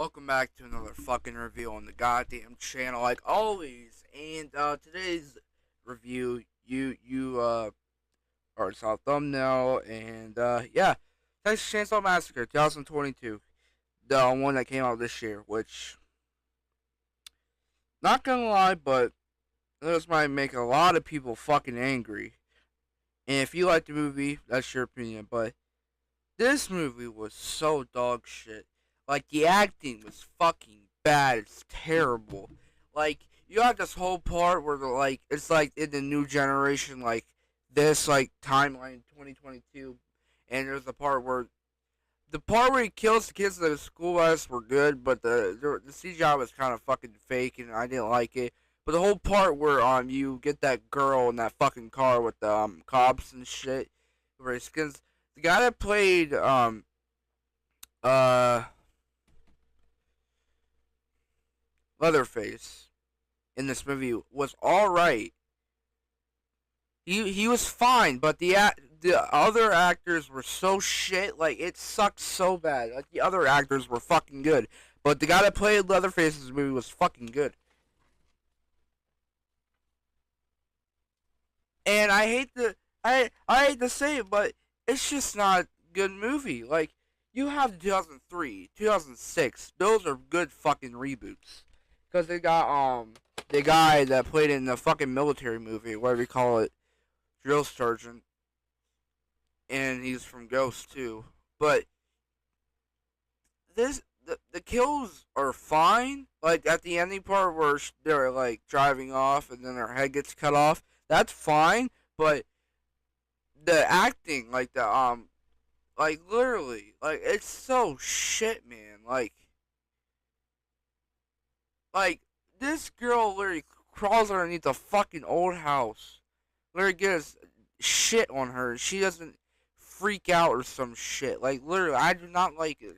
Welcome back to another fucking review on the goddamn channel, like always. And today's review, you already saw the thumbnail, and yeah, Texas Chainsaw Massacre 2022, the one that came out this year. Which, not gonna lie, but this might make a lot of people fucking angry. And if you like the movie, that's your opinion. But this movie was so dog shit. Like, the acting was fucking bad. It's terrible. Like, you got this whole part where like it's like in the new generation, like this like timeline 2022, and there's the part where he kills the kids at the school bus were good, but the CGI was kind of fucking fake, and I didn't like it. But the whole part where you get that girl in that fucking car with the cops and shit, where he skins the guy that played uh Leatherface in this movie was all right. He was fine, but the other actors were so shit. Like, it sucked so bad. Like, the other actors were fucking good, but the guy that played Leatherface in this movie was fucking good. And I hate to say it, but it's just not a good movie. Like, you have 2003, 2006. Those are good fucking reboots. Cause they got the guy that played in the fucking military movie, whatever you call it, drill sergeant, and he's from Ghost too. But the kills are fine. Like, at the ending part where they're like driving off and then their head gets cut off, that's fine. But the acting, like like literally, like it's so shit, man. Like this girl literally crawls underneath the fucking old house. Literally gets shit on her. She doesn't freak out or some shit. Like, literally, I do not like it.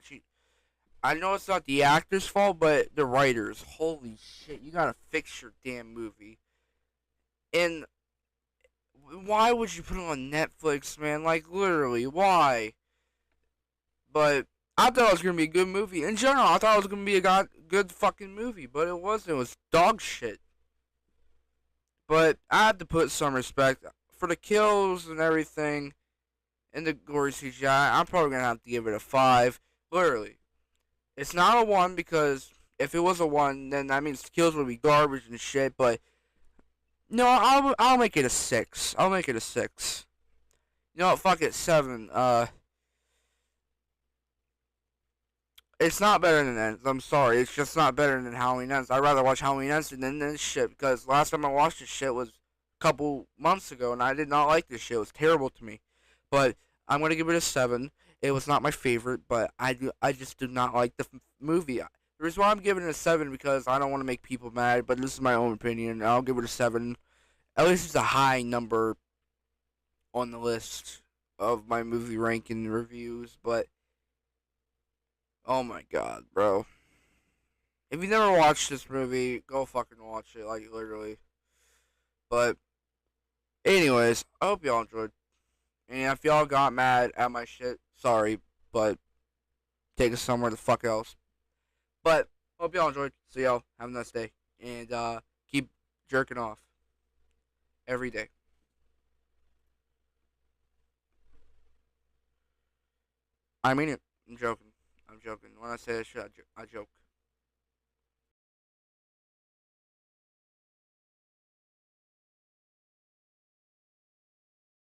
I know it's not the actor's fault, but the writers. Holy shit, you gotta fix your damn movie. And why would you put it on Netflix, man? Like, literally, why? But I thought it was gonna be a good movie. In general, I thought it was gonna be a good fucking movie, but it wasn't. It was dog shit. But I have to put some respect for the kills and everything, and the gory CGI. I'm probably gonna have to give it a 5. Literally, it's not a 1 because if it was a 1, then that means the kills would be garbage and shit. But no, I'll make it a 6. I'll make it a 6. You know what? Fuck it, 7. It's not better than Ends. I'm sorry. It's just not better than Halloween Ends. I'd rather watch Halloween Ends than this shit because last time I watched this shit was a couple months ago and I did not like this shit. It was terrible to me. But I'm gonna give it a 7. It was not my favorite, but I just did not like the movie. The reason why I'm giving it a 7 because I don't want to make people mad, but this is my own opinion. I'll give it a 7. At least it's a high number on the list of my movie ranking reviews, but oh my god, bro. If you never watched this movie, go fucking watch it, like, literally. But, anyways, I hope y'all enjoyed. And if y'all got mad at my shit, sorry, but take us somewhere the fuck else. But, hope y'all enjoyed. So, y'all, have a nice day. And, keep jerking off every day. I mean it. I'm joking. I'm joking. When I say that shit, I joke.